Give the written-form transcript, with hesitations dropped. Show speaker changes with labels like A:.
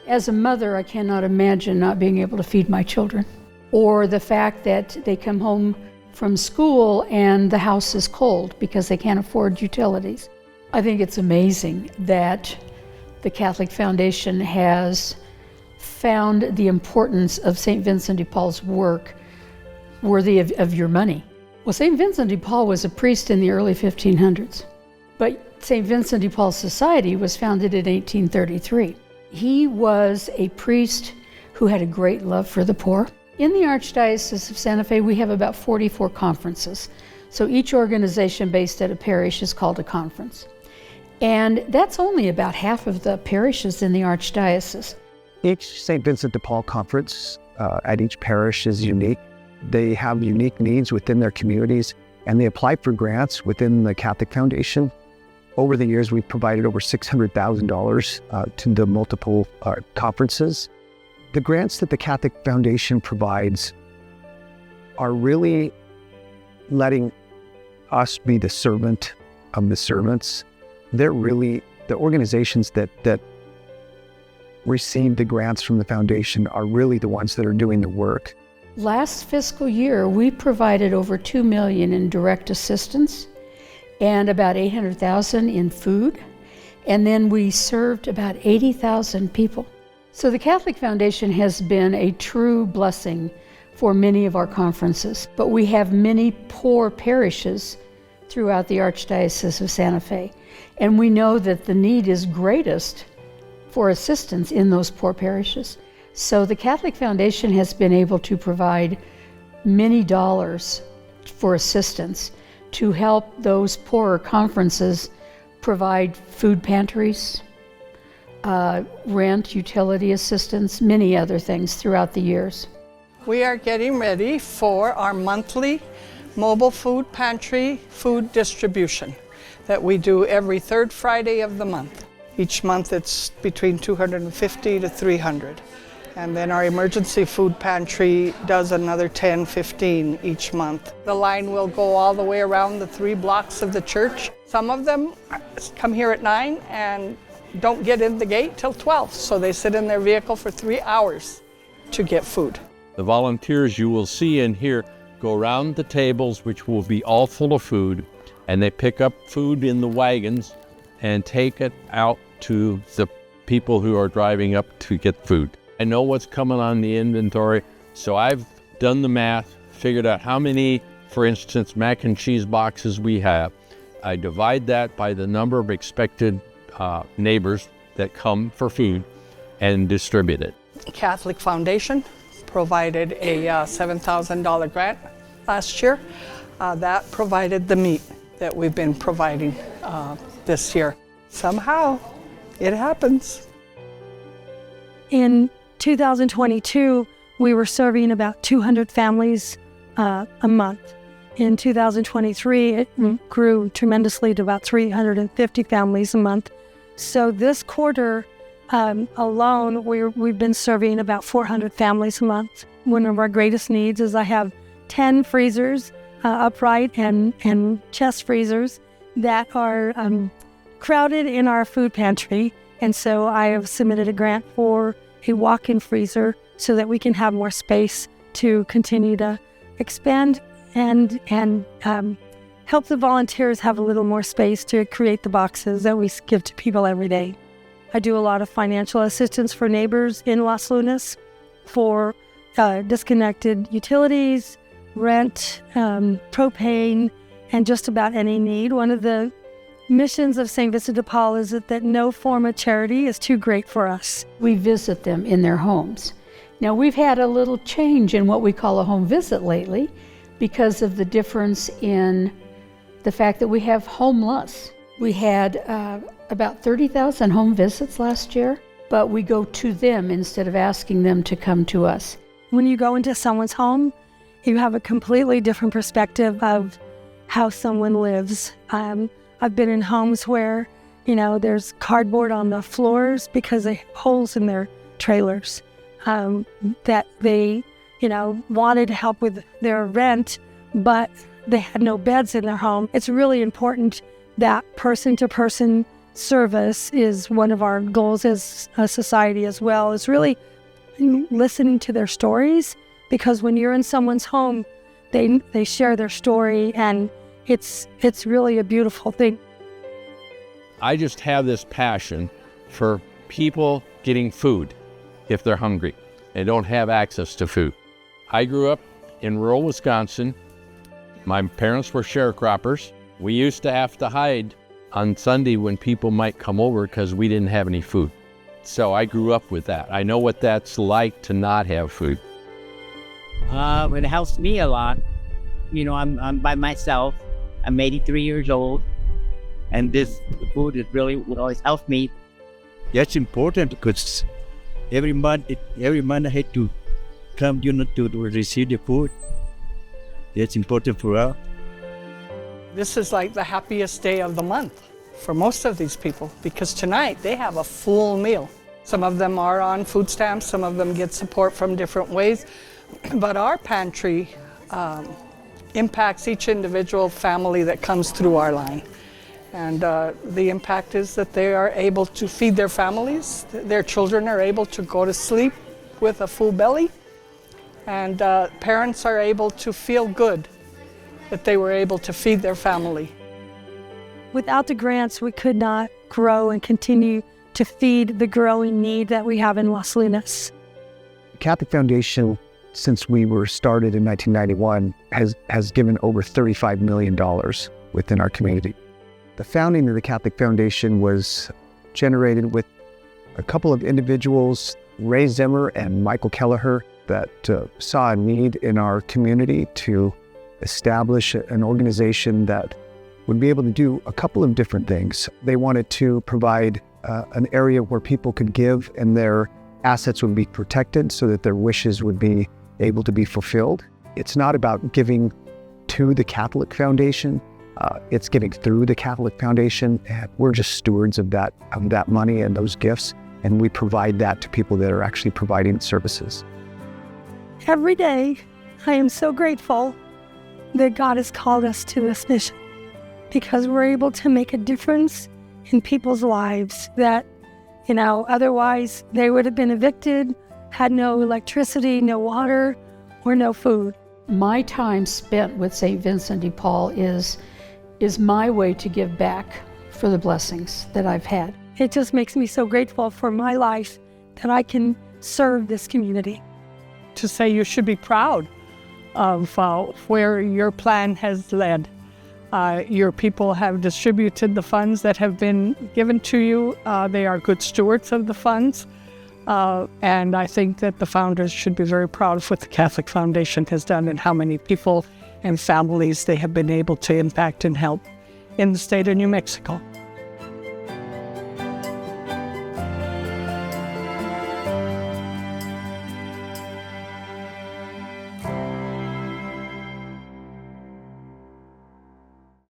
A: As a mother, I cannot imagine not being able to feed my children, or the fact that they come home from school and the house is cold because they can't afford utilities. I think it's amazing that the Catholic Foundation has found the importance of St. Vincent de Paul's work worthy of your money. Well, St. Vincent de Paul was a priest in the early 1500s, but St. Vincent de Paul Society was founded in 1833. He was a priest who had a great love for the poor. In the Archdiocese of Santa Fe, we have about 44 conferences. So each organization based at a parish is called a conference. And that's only about half of the parishes in the Archdiocese.
B: Each St. Vincent de Paul conference at each parish is unique. They have unique needs within their communities, and they apply for grants within the Catholic Foundation. Over the years, we've provided over $600,000 to the multiple conferences. The grants that the Catholic Foundation provides are really letting us be the servant of the servants. They're really, the organizations that receive the grants from the foundation are really the ones that are doing the work.
A: Last fiscal year, we provided over $2 million in direct assistance and about $800,000 in food, and then we served about 80,000 people. So the Catholic Foundation has been a true blessing for many of our conferences, but we have many poor parishes throughout the Archdiocese of Santa Fe, and we know that the need is greatest for assistance in those poor parishes. So the Catholic Foundation has been able to provide many dollars for assistance to help those poorer conferences provide food pantries, rent, utility assistance, many other things throughout the years.
C: We are getting ready for our monthly mobile food pantry food distribution that we do every third Friday of the month. Each month it's between 250 to 300. And then our emergency food pantry does another 10, 15 each month. The line will go all the way around the 3 blocks of the church. Some of them come here at 9 and don't get in the gate till 12, so they sit in their vehicle for 3 hours to get food.
D: The volunteers you will see in here go around the tables, which will be all full of food, and they pick up food in the wagons and take it out to the people who are driving up to get food. I know what's coming on the inventory, so I've done the math, figured out how many, for instance, mac and cheese boxes we have. I divide that by the number of expected neighbors that come for food and distribute it.
C: Catholic Foundation provided a $7,000 grant last year. That provided the meat that we've been providing this year. Somehow, it happens.
E: In 2022, we were serving about 200 families a month. In 2023, it grew tremendously to about 350 families a month. So this quarter alone, we've been serving about 400 families a month. One of our greatest needs is I have 10 freezers, upright and chest freezers that are crowded in our food pantry. And so I have submitted a grant for a walk-in freezer so that we can have more space to continue to expand and help the volunteers have a little more space to create the boxes that we give to people every day. I do a lot of financial assistance for neighbors in Las Lunas for disconnected utilities, rent, propane, and just about any need. One of the missions of St. Vincent de Paul is that no form of charity is too great for us.
A: We visit them in their homes. Now, we've had a little change in what we call a home visit lately because of the difference in the fact that we have homeless. We had about 30,000 home visits last year, but we go to them instead of asking them to come to us.
E: When you go into someone's home, you have a completely different perspective of how someone lives. I've been in homes where, there's cardboard on the floors because they have holes in their trailers, that they, wanted to help with their rent, but they had no beds in their home. It's really important that person-to-person service is one of our goals as a society as well, is really listening to their stories, because when you're in someone's home, they share their story, and it's really a beautiful thing.
D: I just have this passion for people getting food if they're hungry and don't have access to food. I grew up in rural Wisconsin. My parents were sharecroppers. We used to have to hide on Sunday when people might come over because we didn't have any food. So I grew up with that. I know what that's like to not have food.
F: It helps me a lot. You know, I'm by myself. I'm 83 years old, and this food is really what always helps me.
G: That's important because every month I had to come, to receive the food. That's important for us.
C: This is like the happiest day of the month for most of these people, because tonight they have a full meal. Some of them are on food stamps, some of them get support from different ways, but our pantry impacts each individual family that comes through our line. And the impact is that they are able to feed their families, their children are able to go to sleep with a full belly, and parents are able to feel good that they were able to feed their family.
E: Without the grants, we could not grow and continue to feed the growing need that we have in Las Lunas.
B: The Catholic Foundation, since we were started in 1991, has given over $35 million within our community. The founding of the Catholic Foundation was generated with a couple of individuals, Ray Zimmer and Michael Kelleher, that saw a need in our community to establish an organization that would be able to do a couple of different things. They wanted to provide an area where people could give and their assets would be protected so that their wishes would be able to be fulfilled. It's not about giving to the Catholic Foundation, it's giving through the Catholic Foundation. And we're just stewards of that money and those gifts, and we provide that to people that are actually providing services.
E: Every day, I am so grateful that God has called us to this mission, because we're able to make a difference in people's lives that, otherwise they would have been evicted, had no electricity, no water, or no food.
A: My time spent with St. Vincent de Paul is my way to give back for the blessings that I've had.
E: It just makes me so grateful for my life that I can serve this community.
C: To say you should be proud of where your plan has led. Your people have distributed the funds that have been given to you. They are good stewards of the funds. And I think that the founders should be very proud of what the Catholic Foundation has done and how many people and families they have been able to impact and help in the state of New Mexico.